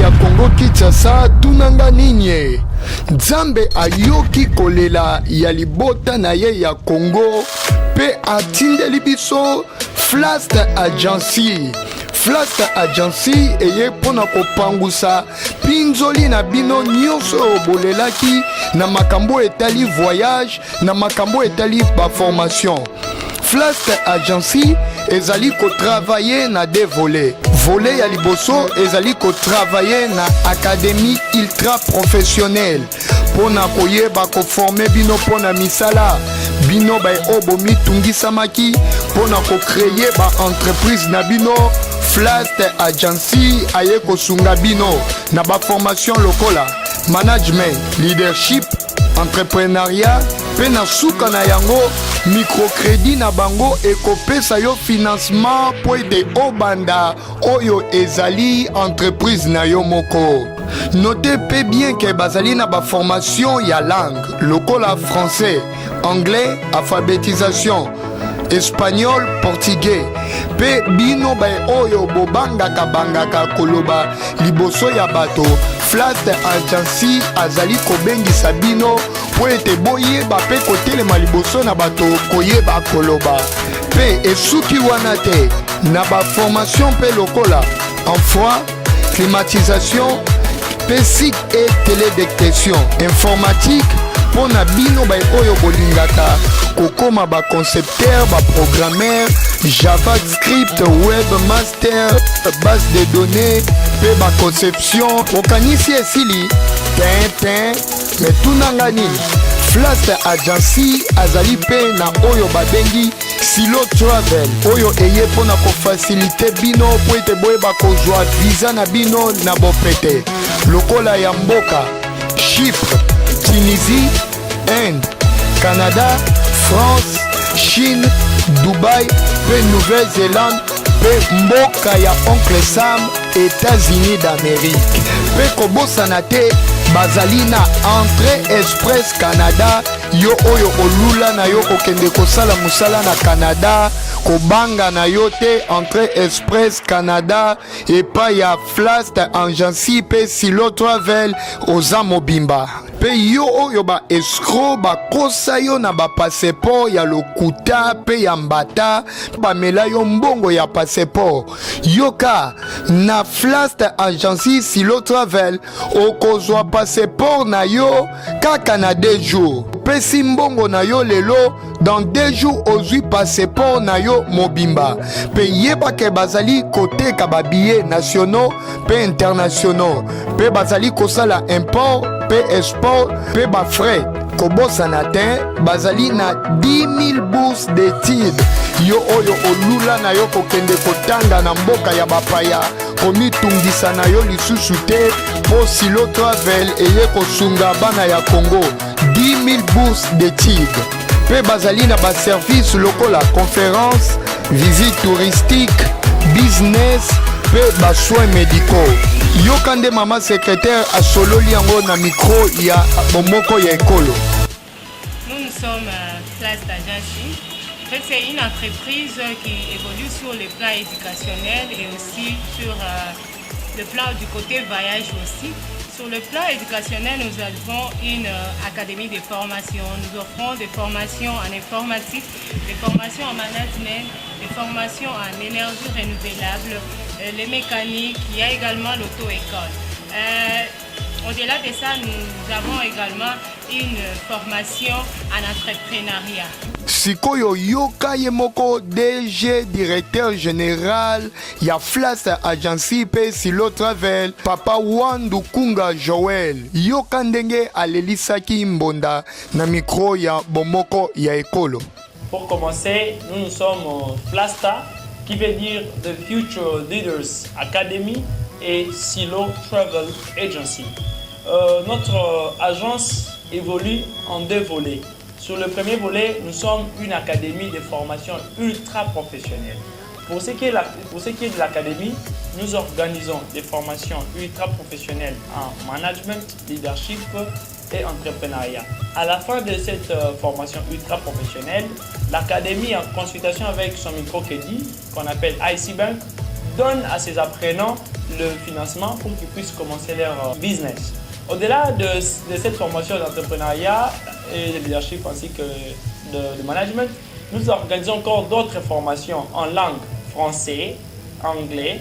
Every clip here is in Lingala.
ya Congo Kinshasa tunanga ninye. Nzambe ayoki kolela ya libota na ye ya Congo pe atindeli biso Flast Agency. Flast Agency eye pona kopangusa pinzoli na bino nyonso bolelaki na makambo etali voyage na makambo etali ba formation. Flast Agency ezali ko travailler na des volets. Volet ya liboso ezali ko travailler na académie ultra professionnelle pona koyeba ko former bino pona misala bino bay obomi tungisamaki pona ko créer ba entreprise na bino. Flast Agency aye kosunga bino na ba formation lokola management, leadership, entrepreneuriat pe na suka na yango microcrédit na bango ekopesa yo financement po ete obanda oyo ezali entreprise na yo moko. Notez pe bien que bazali na ba formation ya langue lokola français, anglais, alphabétisation, espagnol, portugais. Pe bino bay oyo bobangaka bangaka koloba liboso ya bato. Flast Agency azali kobengisa bino po ete boyeba pe kotelema liboso na bato koyeba koloba. Pe esuki wana te na ba formation pe lokola emploi, climatisation, pe site et télédétection informatique pona bino bay oyo bolingaka kokoma ba concepteur, ba programmeur, JavaScript, webmaster, base de données, pe ba conception, okanisi esili, mais tunanga nini? Flast Agency azali pe na oyo babengi Silo Travel, oyo eye pona ko faciliter bino po ete boyeba kozwa visa na bino na bopete. Lokola ya mboka, Chypre, Tunisie, Inde, Canada, France, Chine, Dubaï, pe Nouvelle-Zélande, pe mboka ya Oncle Sam, États-Unis d'Amérique. Pe kobosana te bazali na entrée express Canada, yo oyo olula na yo kokende kosala musala na Canada, kobanga na yo te entrée express Canada epa ya Flast Agency pe Silo Travel oza mobimba. Pe yo oyo ba escroc ba kosa yo na ba passeport ya lokuta pe ya mbata ba mela yo mbongo ya passeport. Yoka na Flast Agency Silo Travel okozwa passeport na yo kaka na 2 jours. Pe si mbongo na yo lelo dans 2 jours ozwi passeport na yo mobimba. Pe yeba ke bazali koteka ba billets nationaux pe internationaux. Pe bazali kosala import pe export pe ba frais. Kobosana te bazali na 10 000 bourses d'études. Yo oyo olula na yo kokende kotanga na mboka ya bapaya komitungisa na yo lisusu te po Silo Travel eye kosunga bana ya Congo 10 000 bourses d'études. Pe bazali na ba service lokola conférence, visite touristique, business pe ba soins médicaux. Yokande mama secrétaire a sololi yango na micro ya bomoko ya ekolo. Nous sommes Flast Agency. En fait, c'est une entreprise qui évolue sur le plan éducationnel et aussi sur le plan du côté voyage aussi. Sur le plan éducationnel, nous avons une académie de formation. Nous offrons des formations en informatique, des formations en management, des formations en énergie renouvelable, les mécaniques. Il y a également l'auto-école. Au-delà de ça, nous avons également une formation en entrepreneuriat. Sikoyo yoka yemoko DG directeur général ya Flast Agency pe Silo Travel Papa Wandu Kunga Joel yoka ndenge alelisaki mbonda na micro ya bomoko ya ekolo. Pour commencer, nous sommes Flasta qui veut dire The Future Leaders Academy et Silo Travel Agency. Notre agence évolue en 2 volets. Sur le premier volet, nous sommes une académie de formation ultra professionnelle. Pour ce qui est de l'académie, nous organisons des formations ultra professionnelles en management, leadership et entrepreneuriat. À la fin de cette formation ultra professionnelle, l'académie, en consultation avec son microcrédit, qu'on appelle IC Bank, donne à ses apprenants le financement pour qu'ils puissent commencer leur business. Au-delà de cette formation d'entrepreneuriat et de leadership ainsi que de management, nous organisons encore d'autres formations en langue français, anglais,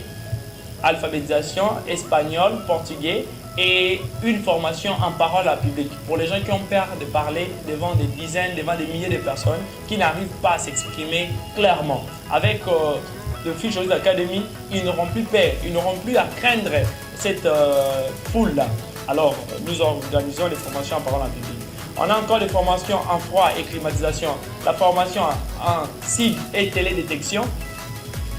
alphabétisation, espagnol, portugais et une formation en parole à public pour les gens qui ont peur de parler devant des dizaines, devant des milliers de personnes qui n'arrivent pas à s'exprimer clairement. Avec The Futurist Academy, ils n'auront plus peur, ils n'auront plus à craindre cette foule-là. Alors, nous organisons des formations en parole en public. On a encore des formations en froid et climatisation, la formation en SIG et télédétection,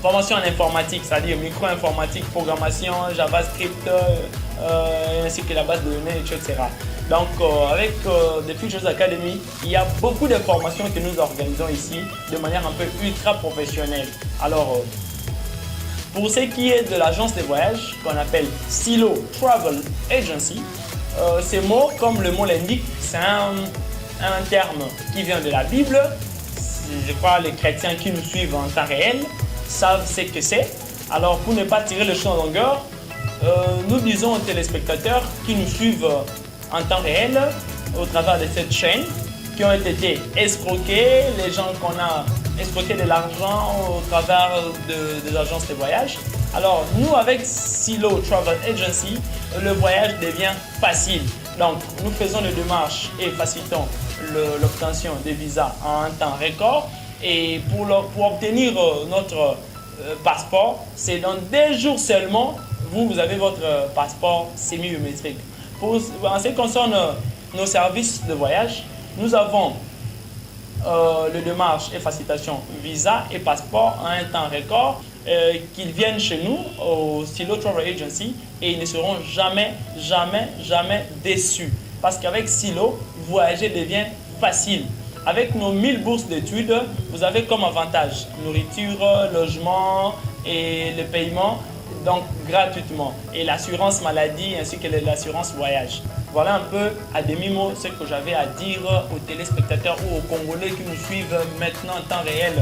formation en informatique, c'est-à-dire micro-informatique, programmation, JavaScript, ainsi que la base de données, etc. Donc, avec The Futurist Academy, il y a beaucoup de formations que nous organisons ici de manière un peu ultra professionnelle. Alors, pour ce qui est de l'agence de voyage qu'on appelle Silo Travel Agency, ces mots, comme le mot l'indique, c'est un terme qui vient de la Bible. Je crois que les chrétiens qui nous suivent en temps réel savent ce que c'est. Alors, pour ne pas tirer le champ en longueur, nous disons aux téléspectateurs qui nous suivent en temps réel au travers de cette chaîne, qui ont été escroqués, les gens qu'on a escroqué de l'argent au travers des agences de voyage. Alors, nous, avec Silo Travel Agency, le voyage devient facile. Donc, nous faisons les démarches et facilitons l'obtention des visas en un temps record. Et pour obtenir notre passeport, c'est dans 2 jours seulement, vous avez votre passeport semi-biométrique. En ce qui concerne nos services de voyage, nous avons le démarche et facilitation visa et passeport en un temps record, qu'ils viennent chez nous au Silo Travel Agency et ils ne seront jamais déçus. Parce qu'avec Silo, voyager devient facile. Avec nos 1000 bourses d'études, vous avez comme avantage nourriture, logement et le paiement, donc gratuitement. Et l'assurance maladie ainsi que l'assurance voyage. Voilà un peu à demi-mot ce que j'avais à dire aux téléspectateurs ou aux Congolais qui nous suivent maintenant en temps réel.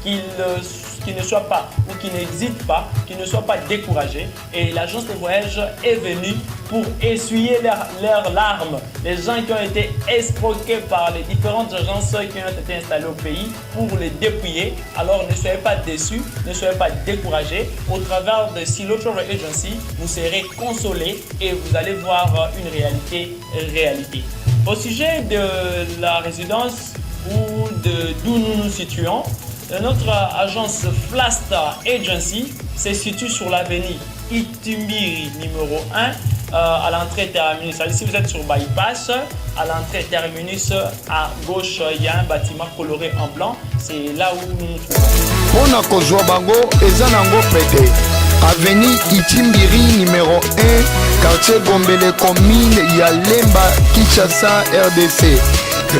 Qu'ils ne soient pas ou qui n'hésitent pas, qu'ils ne soient pas découragés. Et l'agence de voyage est venue pour essuyer leurs larmes. Les gens qui ont été escroqués par les différentes agences qui ont été installées au pays pour les dépouiller. Alors ne soyez pas déçus, ne soyez pas découragés. Au travers de Silo Travel Agency, vous serez consolés et vous allez voir une réalité. Au sujet de la résidence ou d'où nous nous situons, notre agence Flasta Agency se situe sur l'avenue Itimbiri numéro 1 à l'entrée terminus. Si vous êtes sur Bypass, à l'entrée terminus à gauche, il y a un bâtiment coloré en blanc. C'est là où nous nous trouvons. Pona kozwa bango eza nango pete. Avenue Itimbiri numéro 1, quartier Gombele commune ya Lemba, Kinshasa, RDC.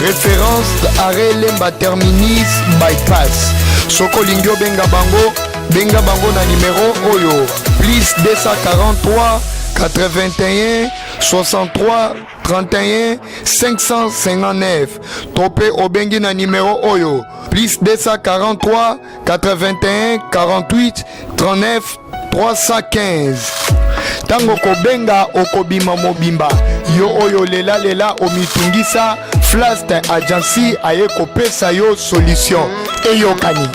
Référence arrêt Lemba terminus Bypass. Soko lingyo benga bango na numéro oyo plus 243 81 63 31 559. Topé obengi na numéro oyo plus 243 81 48 39 315. Tango kobenga okobima mobimba yo oyo lela omitungisa Flasta Agency aye kopesa yo solution eyokani.